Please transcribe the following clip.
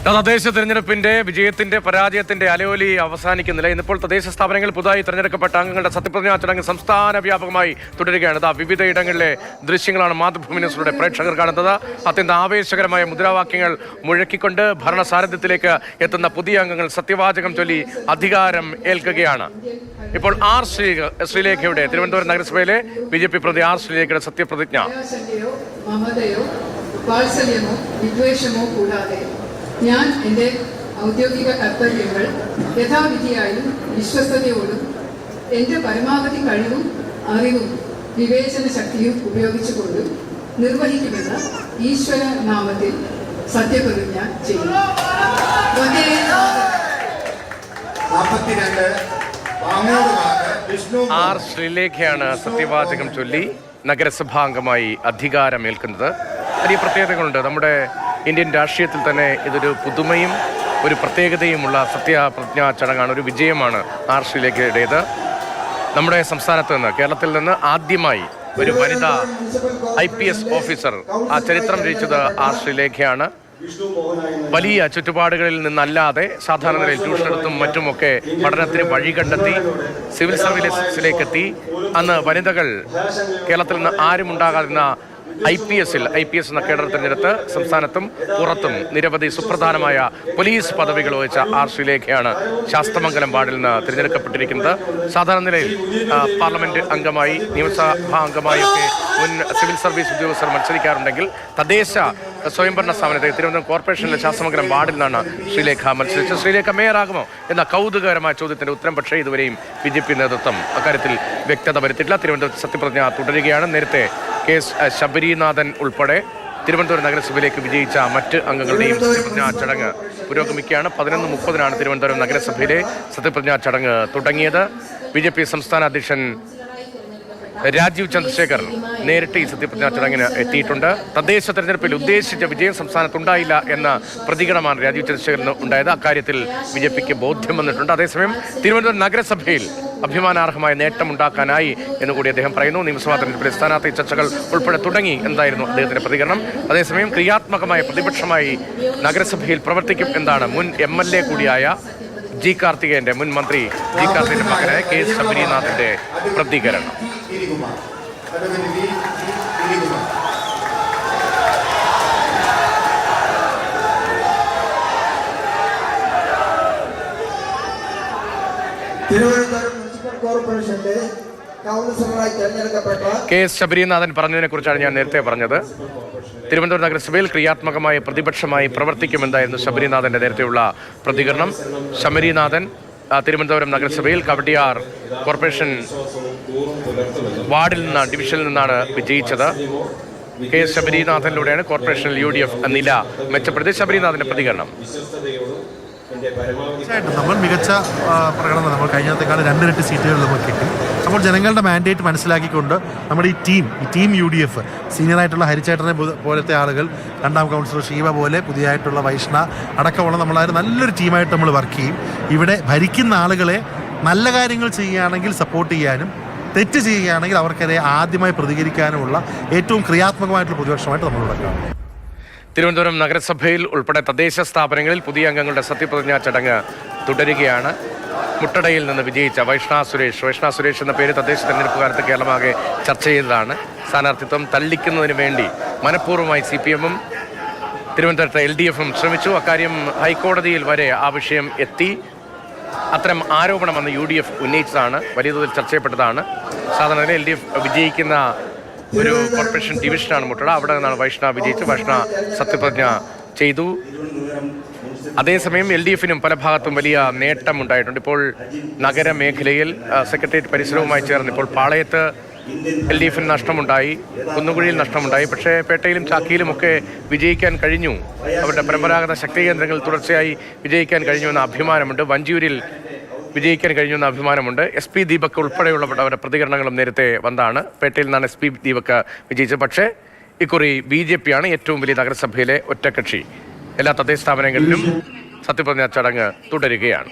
തദ്ദേശ തെരഞ്ഞെടുപ്പിന്റെ വിജയത്തിന്റെ പരാജയത്തിന്റെ അലയൊലി അവസാനിക്കുന്നില്ല. ഇന്നിപ്പോൾ തദ്ദേശ സ്ഥാപനങ്ങളിൽ പുതുതായി തെരഞ്ഞെടുക്കപ്പെട്ട അംഗങ്ങളുടെ സത്യപ്രതിജ്ഞാ ചടങ്ങ് സംസ്ഥാന വ്യാപകമായി തുടരുകയാണ്. വിവിധ ഇടങ്ങളിലെ ദൃശ്യങ്ങളാണ് മാതൃഭൂമി ന്യൂസിലൂടെ പ്രേക്ഷകർ കാണുന്നത്. അത്യന്തം ആവേശകരമായ മുദ്രാവാക്യങ്ങൾ മുഴക്കിക്കൊണ്ട് ഭരണസാരഥ്യത്തിലേക്ക് എത്തുന്ന പുതിയ അംഗങ്ങൾ സത്യവാചകം ചൊല്ലി അധികാരം ഏൽക്കുകയാണ്. ഇപ്പോൾ ആർ ശ്രീലേഖയുടെ തിരുവനന്തപുരം നഗരസഭയിലെ BJP പ്രതി ആർ ശ്രീലേഖയുടെ സത്യപ്രതിജ്ഞ. ഞാൻ എൻ്റെ ഔദ്യോഗിക കർത്തവ്യങ്ങൾ യഥാവിധിയായും വിശ്വസ്തയോടും എൻ്റെ പരമാവധി കഴിവും അറിവും വിവേചന ശക്തിയും ഉപയോഗിച്ചുകൊണ്ടും നിർവഹിക്കുമെന്ന് ഈശ്വര നാമത്തിൽ സത്യപ്രതിജ്ഞ ചെയ്യും. ആർ ശ്രീലേഖയാണ് സത്യവാചകം ചൊല്ലി നഗരസഭാംഗമായി അധികാരമേൽക്കുന്നത്. വലിയ പ്രത്യേകതകളുണ്ട്. നമ്മുടെ ഇന്ത്യൻ രാഷ്ട്രീയത്തിൽ തന്നെ ഇതൊരു പുതുമയും ഒരു പ്രത്യേകതയുമുള്ള സത്യപ്രതിജ്ഞാ ചടങ്ങാണ്. ഒരു വിജയമാണ് ആർ ശ്രീലേഖയുടേത്. നമ്മുടെ സംസ്ഥാനത്ത് നിന്ന്, കേരളത്തിൽ നിന്ന് ആദ്യമായി ഒരു വനിതാ IPS ഓഫീസർ ആ ചരിത്രം രചിച്ചത് ആർ ശ്രീലേഖയാണ്. വലിയ ചുറ്റുപാടുകളിൽ നിന്നല്ലാതെ സാധാരണ നിലയിൽ ട്യൂഷനെടുത്തും മറ്റുമൊക്കെ പഠനത്തിന് വഴി കണ്ടെത്തി സിവിൽ സർവീസിലേക്ക് എത്തി. അന്ന് വനിതകൾ കേരളത്തിൽ നിന്ന് ആരും ഉണ്ടാകാതിരുന്ന IPS എന്ന കേഡർ തെരഞ്ഞെടുത്ത് സംസ്ഥാനത്തും പുറത്തും നിരവധി സുപ്രധാനമായ പോലീസ് പദവികൾ വഹിച്ച ആർ ശ്രീലേഖയാണ് ശാസ്തമംഗലം വാർഡിൽ നിന്ന് തിരഞ്ഞെടുക്കപ്പെട്ടിരിക്കുന്നത്. സാധാരണ നിലയിൽ പാർലമെന്റ് അംഗമായി, നിയമസഭാ അംഗമായി ഒക്കെ മുൻ സിവിൽ സർവീസ് ഉദ്യോഗസ്ഥർ മത്സരിക്കാറുണ്ടെങ്കിൽ തദ്ദേശ സ്വയംഭരണ സ്ഥാപനത്തെ തിരുവനന്തപുരം കോർപ്പറേഷനിലെ ശാസ്തമംഗലം വാർഡിൽ നിന്നാണ് ശ്രീലേഖ മത്സരിച്ചത്. ശ്രീലേഖ മേയറാകുമോ എന്ന കൗതുകകരമായ ചോദ്യത്തിന്റെ ഉത്തരം പക്ഷേ ഇതുവരെയും BJP നേതൃത്വം അക്കാര്യത്തിൽ വ്യക്തത വരുത്തിയിട്ടില്ല. തിരുവനന്തപുരത്ത് സത്യപ്രതിജ്ഞ തുടരുകയാണ്. നേരത്തെ KS ശബരീനാഥൻ ഉൾപ്പെടെ തിരുവനന്തപുരം നഗരസഭയിലേക്ക് വിജയിച്ച മറ്റ് അംഗങ്ങളുടെയും സത്യപ്രതിജ്ഞാ ചടങ്ങ് പുരോഗമിക്കുകയാണ്. 11:30 തിരുവനന്തപുരം നഗരസഭയിലെ സത്യപ്രതിജ്ഞാ ചടങ്ങ് തുടങ്ങിയത്. BJP സംസ്ഥാന അധ്യക്ഷൻ രാജീവ് ചന്ദ്രശേഖർ നേരിട്ട് ഈ സത്യപ്രതിജ്ഞാ ചടങ്ങിന് എത്തിയിട്ടുണ്ട്. തദ്ദേശ തെരഞ്ഞെടുപ്പിൽ ഉദ്ദേശിച്ച വിജയം സംസ്ഥാനത്തുണ്ടായില്ല എന്ന പ്രതികരണമാണ് രാജീവ് ചന്ദ്രശേഖറിന് ഉണ്ടായത്. അക്കാര്യത്തിൽ BJPക്ക് ബോധ്യം വന്നിട്ടുണ്ട്. അതേസമയം തിരുവനന്തപുരം നഗരസഭയിൽ അഭിമാനാർഹമായ നേട്ടമുണ്ടാക്കാനായി എന്നുകൂടി അദ്ദേഹം പറയുന്നു. നിയമസഭാ തെരഞ്ഞെടുപ്പിലെ സ്ഥാനാർത്ഥി ചർച്ചകൾ ഉൾപ്പെടെ തുടങ്ങി എന്തായിരുന്നു അദ്ദേഹത്തിന്റെ പ്രതികരണം. അതേസമയം ക്രിയാത്മകമായ പ്രതിപക്ഷമായി നഗരസഭയിൽ പ്രവർത്തിക്കും എന്നാണ് മുൻ MLA കൂടിയായ G. കാർത്തികേയന്റെ, മുൻ മന്ത്രി G. കാർത്തികേയന്റെ മകനായ KS ശബരീനാഥന്റെ പ്രതികരണം. തിരുവനന്തപുരം മുനിസിപ്പൽ കോർപ്പറേഷന്റെ കൗൺസിലറായി തെരഞ്ഞെടുക്കപ്പെട്ട KS ശബരീനാഥൻ പറഞ്ഞതിനെ കുറിച്ചാണ് ഞാൻ നേരത്തെ പറഞ്ഞത്. തിരുവനന്തപുരം നഗരസഭയിൽ ക്രിയാത്മകമായ പ്രതിപക്ഷമായി പ്രവർത്തിക്കുമെന്നായിരുന്നു ശബരീനാഥന്റെ നേരത്തെയുള്ള പ്രതികരണം. ശബരീനാഥൻ തിരുവനന്തപുരം നഗരസഭയിൽ കവടിയാർ കോർപ്പറേഷൻ വാർഡിൽ നിന്നാണ്, ഡിവിഷനിൽ നിന്നാണ് വിജയിച്ചത്. KS ശബരീനാഥനിലൂടെയാണ് കോർപ്പറേഷനിൽ UDF നില മെച്ചപ്പെടുത്തി. ശബരീനാഥന്റെ പ്രതികരണം. തീർച്ചയായിട്ടും നമ്മൾ മികച്ച പ്രകടനം നമ്മൾ കഴിഞ്ഞത്തേക്കാൾ 2 ഇരട്ടി സീറ്റുകൾ നമുക്ക് കിട്ടി. അപ്പോൾ ജനങ്ങളുടെ മാൻഡേറ്റ് മനസ്സിലാക്കിക്കൊണ്ട് നമ്മുടെ ഈ ടീം UDF സീനിയറായിട്ടുള്ള ഹരിച്ചേട്ടനെ പോലത്തെ ആളുകൾ, രണ്ടാം കൗൺസിലർ ഷീവ പോലെ പുതിയതായിട്ടുള്ള വൈഷ്ണ അടക്കമുള്ള നമ്മളാരും നല്ലൊരു ടീമായിട്ട് നമ്മൾ വർക്ക് ചെയ്യും. ഇവിടെ ഭരിക്കുന്ന ആളുകളെ നല്ല കാര്യങ്ങൾ ചെയ്യുകയാണെങ്കിൽ സപ്പോർട്ട് ചെയ്യാനും തെറ്റ് ചെയ്യുകയാണെങ്കിൽ അവർക്കെതിരെ ആദ്യമായി പ്രതികരിക്കാനുമുള്ള ഏറ്റവും ക്രിയാത്മകമായിട്ടുള്ള പ്രതിപക്ഷമായിട്ട് നമ്മൾ നടക്കാം. തിരുവനന്തപുരം നഗരസഭയിൽ ഉൾപ്പെടെ തദ്ദേശ സ്ഥാപനങ്ങളിൽ പുതിയ അംഗങ്ങളുടെ സത്യപ്രതിജ്ഞാ ചടങ്ങ് തുടരുകയാണ്. മുട്ടടയിൽ നിന്ന് വിജയിച്ച വൈഷ്ണ സുരേഷ് എന്ന പേര് തദ്ദേശ തെരഞ്ഞെടുപ്പ് കാലത്ത് കേരളമാകെ ചർച്ച ചെയ്തതാണ്. സ്ഥാനാർത്ഥിത്വം തള്ളിക്കുന്നതിന് വേണ്ടി മനഃപൂർവ്വമായി CPM-ഉം തിരുവനന്തപുരത്തെ LDF-ഉം ശ്രമിച്ചു. അക്കാര്യം ഹൈക്കോടതിയിൽ വരെ ആ വിഷയം എത്തി. അത്തരം ആരോപണം അന്ന് UDF ഉന്നയിച്ചതാണ്, വലിയ തോതിൽ ചർച്ച ചെയ്യപ്പെട്ടതാണ്. സാധാരണ LDF വിജയിക്കുന്ന ഒരു കോർപ്പറേഷൻ ഡിവിഷനാണ് മുട്ടട. അവിടെ നിന്നാണ് വൈഷ്ണ വിജയിച്ച് വൈഷ്ണ സത്യപ്രതിജ്ഞ ചെയ്തു. അതേസമയം LDF-നും പല ഭാഗത്തും വലിയ നേട്ടമുണ്ടായിട്ടുണ്ട്. ഇപ്പോൾ നഗരമേഖലയിൽ സെക്രട്ടേറിയറ്റ് പരിസരവുമായി ചേർന്ന് ഇപ്പോൾ പാളയത്ത് LDF-ന് നഷ്ടമുണ്ടായി, കുന്നുകുഴിയിൽ നഷ്ടമുണ്ടായി. പക്ഷേ പേട്ടയിലും ചാക്കിയിലുമൊക്കെ വിജയിക്കാൻ കഴിഞ്ഞു. അവരുടെ പരമ്പരാഗത ശക്തി കേന്ദ്രങ്ങളിൽ തുടർച്ചയായി വിജയിക്കാൻ കഴിഞ്ഞുവെന്ന അഭിമാനമുണ്ട്. വഞ്ചിയൂരിൽ വിജയിക്കാൻ കഴിഞ്ഞുവെന്ന അഭിമാനമുണ്ട്. SP ദീപക് ഉൾപ്പെടെയുള്ളവരുടെ പ്രതികരണങ്ങളും നേരത്തെ വന്നതാണ്. പേട്ടയിൽ നിന്നാണ് SP ദീപക് വിജയിച്ചത്. പക്ഷേ ഇക്കുറി BJP-യാണ് ഏറ്റവും വലിയ നഗരസഭയിലെ ഒറ്റക്കക്ഷി. എല്ലാ തദ്ദേശ സ്ഥാപനങ്ങളിലും സത്യപ്രതിജ്ഞാ ചടങ്ങ് തുടരുകയാണ്.